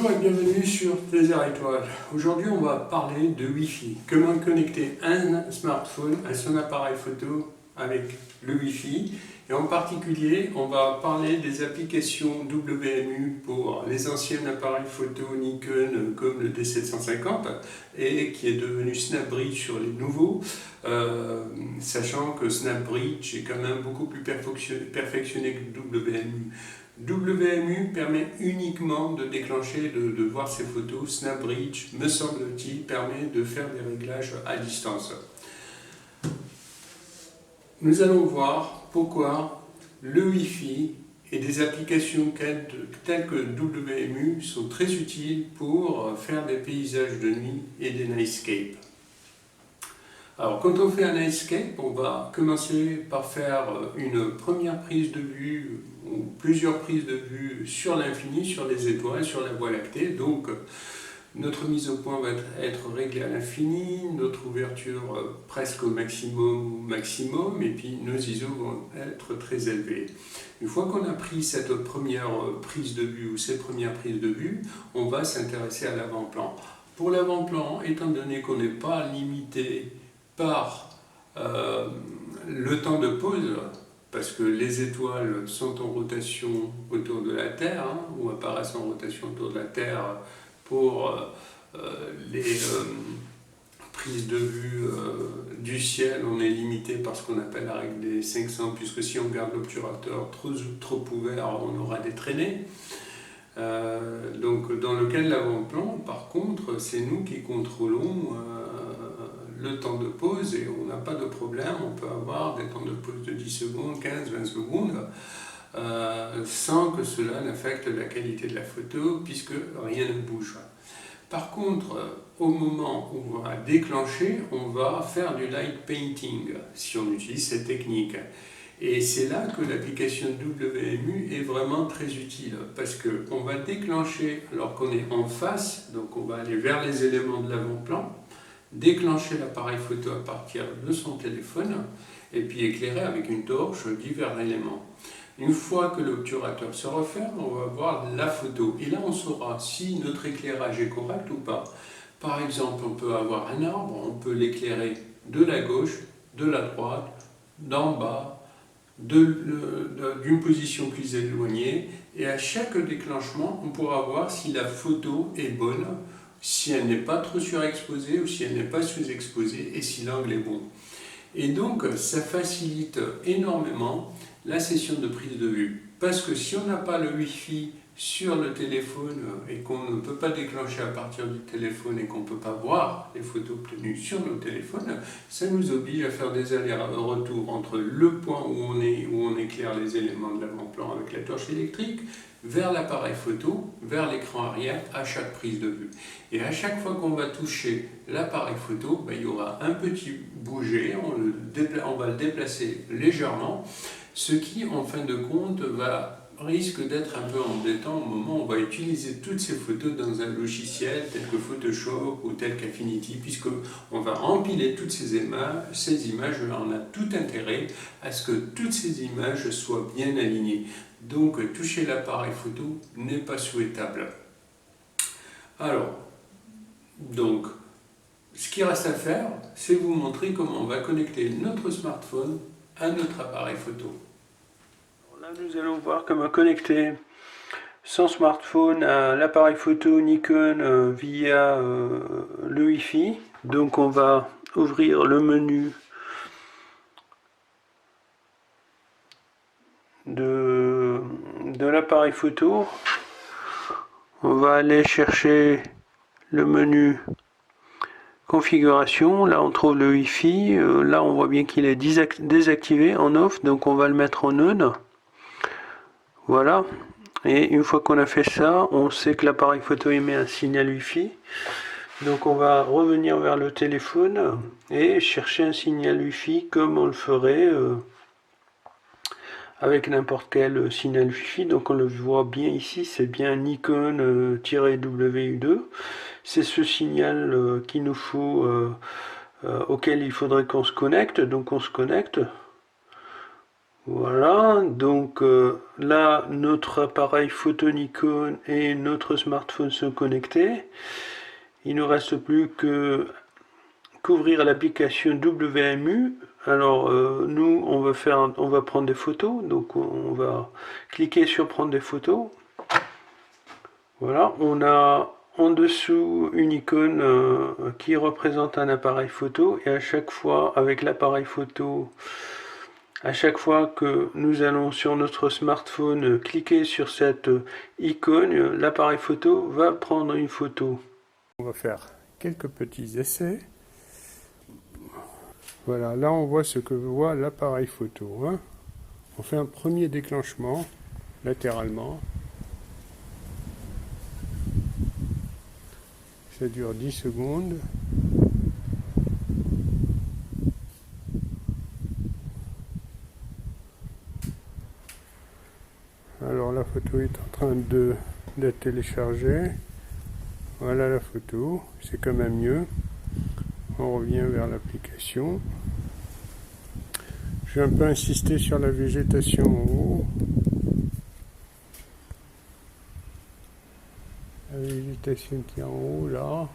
Bonjour et bienvenue sur Désert Étoile. Aujourd'hui, on va parler de Wi-Fi. Comment connecter un smartphone à son appareil photo avec le Wi-Fi. Et en particulier, on va parler des applications WMU pour les anciens appareils photo Nikon comme le D750 et qui est devenu SnapBridge sur les nouveaux, sachant que SnapBridge est quand même beaucoup plus perfectionné que WMU. WMU permet uniquement de déclencher, de voir ces photos. SnapBridge, me semble-t-il, permet de faire des réglages à distance. Nous allons voir pourquoi le Wi-Fi et des applications telles que WMU sont très utiles pour faire des paysages de nuit et des nightscapes. Alors, quand on fait un nightscape, on va commencer par faire une première prise de vue ou plusieurs prises de vue sur l'infini, sur les étoiles, sur la Voie lactée. Donc, notre mise au point va être réglée à l'infini, notre ouverture presque au maximum, et puis nos ISO vont être très élevés. Une fois qu'on a pris cette première prise de vue ou ces premières prises de vue, on va s'intéresser à l'avant-plan. Pour l'avant-plan, étant donné qu'on n'est pas limité par le temps de pause, parce que les étoiles sont en rotation autour de la Terre, ou apparaissent en rotation autour de la Terre pour les prises de vue du ciel, on est limité par ce qu'on appelle la règle des 500, puisque si on garde l'obturateur trop ouvert, on aura des traînées. Donc dans lequel l'avant-plan, par contre, c'est nous qui contrôlons le temps de pause et on n'a pas de problème, on peut avoir des temps de pause de 10 secondes, 15, 20 secondes, sans que cela n'affecte la qualité de la photo, puisque rien ne bouge. Par contre, au moment où on va déclencher, on va faire du light painting, si on utilise cette technique. Et c'est là que l'application WMU est vraiment très utile, parce qu'on va déclencher alors qu'on est en face, donc on va aller vers les éléments de l'avant-plan, déclencher l'appareil photo à partir de son téléphone, et puis éclairer avec une torche divers éléments. Une fois que l'obturateur se referme, on va voir la photo. Et là, on saura si notre éclairage est correct ou pas. Par exemple, on peut avoir un arbre, on peut l'éclairer de la gauche, de la droite, d'en bas, d'une position plus éloignée. Et à chaque déclenchement, on pourra voir si la photo est bonne, si elle n'est pas trop surexposée ou si elle n'est pas sous-exposée et si l'angle est bon. Et donc, ça facilite énormément la session de prise de vue. Parce que si on n'a pas le Wi-Fi sur le téléphone et qu'on ne peut pas déclencher à partir du téléphone et qu'on ne peut pas voir les photos obtenues sur nos téléphones, ça nous oblige à faire des allers-retours entre le point où on éclaire les éléments de l'avant-plan avec la torche électrique, vers l'appareil photo, vers l'écran arrière à chaque prise de vue. Et à chaque fois qu'on va toucher l'appareil photo, il y aura un petit bouger, on va le déplacer légèrement, ce qui en fin de compte risque d'être un peu embêtant au moment où on va utiliser toutes ces photos dans un logiciel tel que Photoshop ou tel qu'Affinity, puisqu'on va empiler toutes ces images, on a tout intérêt à ce que toutes ces images soient bien alignées. Donc toucher l'appareil photo n'est pas souhaitable. Alors, donc, ce qui reste à faire, c'est vous montrer comment on va connecter notre smartphone à notre appareil photo. Là, nous allons voir comment connecter son smartphone à l'appareil photo Nikon via le Wi-Fi. Donc on va ouvrir le menu de l'appareil photo. On va aller chercher le menu configuration. Là on trouve le Wi-Fi. Là on voit bien qu'il est désactivé en off, donc on va le mettre en on. Voilà. Et une fois qu'on a fait ça, on sait que l'appareil photo émet un signal Wi-Fi. Donc on va revenir vers le téléphone et chercher un signal Wi-Fi comme on le ferait avec n'importe quel signal Wi-Fi. Donc on le voit bien ici, c'est bien Nikon-WU2. C'est ce signal qu'il nous faut, auquel il faudrait qu'on se connecte. Donc on se connecte. Voilà, donc là, notre appareil photo Nikon et notre smartphone sont connectés. Il ne nous reste plus qu'ouvrir l'application WMU. Alors nous, on va prendre des photos, donc on va cliquer sur prendre des photos. Voilà, on a en dessous une icône qui représente un appareil photo, et à chaque fois avec l'appareil photo, à chaque fois que nous allons sur notre smartphone cliquer sur cette icône, l'appareil photo va prendre une photo. On va faire quelques petits essais. Voilà, là on voit ce que voit l'appareil photo. Hein. On fait un premier déclenchement latéralement. Ça dure 10 secondes. Alors la photo est en train d'être téléchargée. Voilà la photo, c'est quand même mieux. On revient vers l'application. Je vais un peu insister sur la végétation en haut. La végétation qui est en haut là.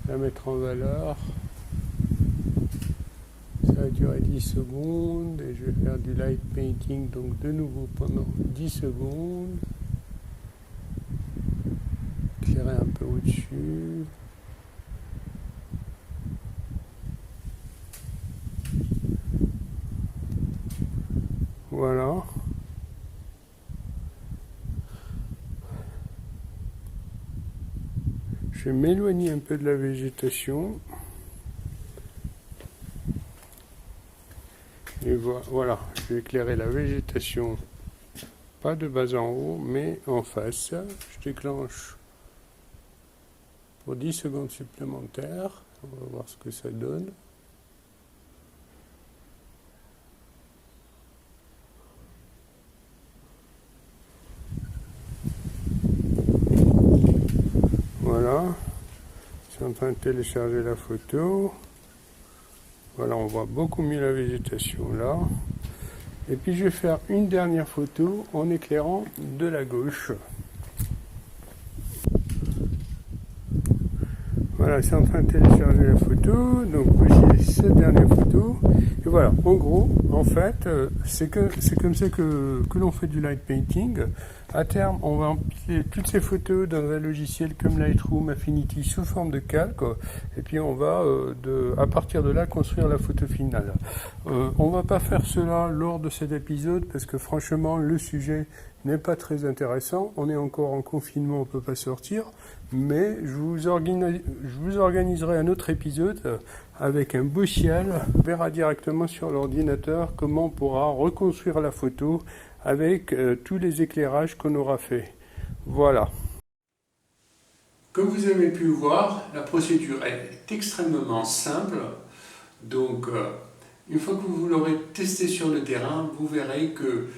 La mettre en valeur. Ça va durer 10 secondes et je vais faire du light painting donc de nouveau pendant 10 secondes. Éclairer un peu au-dessus. Voilà. Je vais m'éloigner un peu de la végétation. Et voilà, je vais éclairer la végétation, pas de bas en haut, mais en face. Je déclenche pour 10 secondes supplémentaires. On va voir ce que ça donne. Voilà, c'est en train de télécharger la photo. Voilà, on voit beaucoup mieux la végétation là. Et puis je vais faire une dernière photo en éclairant de la gauche. Voilà, c'est en train de télécharger la photo. Donc voici cette dernière photo. Et voilà, en gros, en fait, c'est comme ça que l'on fait du light painting. À terme, on va empiler toutes ces photos dans un logiciel comme Lightroom, Affinity sous forme de calque. Et puis on va, à partir de là, construire la photo finale. On va pas faire cela lors de cet épisode parce que franchement, le sujet n'est pas très intéressant. On est encore en confinement, on peut pas sortir. Mais je vous organiserai un autre épisode avec un beau ciel. On verra directement sur l'ordinateur comment on pourra reconstruire la photo avec tous les éclairages qu'on aura fait. Voilà. Comme vous avez pu voir, la procédure est extrêmement simple. Donc, une fois que vous l'aurez testé sur le terrain, vous verrez que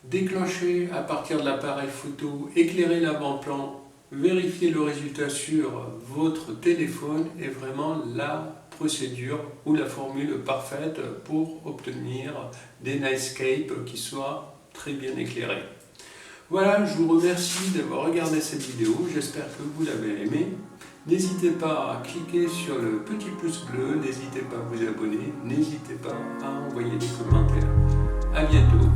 déclencher à partir de l'appareil photo, éclairer l'avant-plan, vérifier le résultat sur votre téléphone est vraiment la procédure ou la formule parfaite pour obtenir des nightscapes qui soient très bien éclairés. Voilà, je vous remercie d'avoir regardé cette vidéo, j'espère que vous l'avez aimée. N'hésitez pas à cliquer sur le petit pouce bleu, n'hésitez pas à vous abonner, n'hésitez pas à envoyer des commentaires. À bientôt.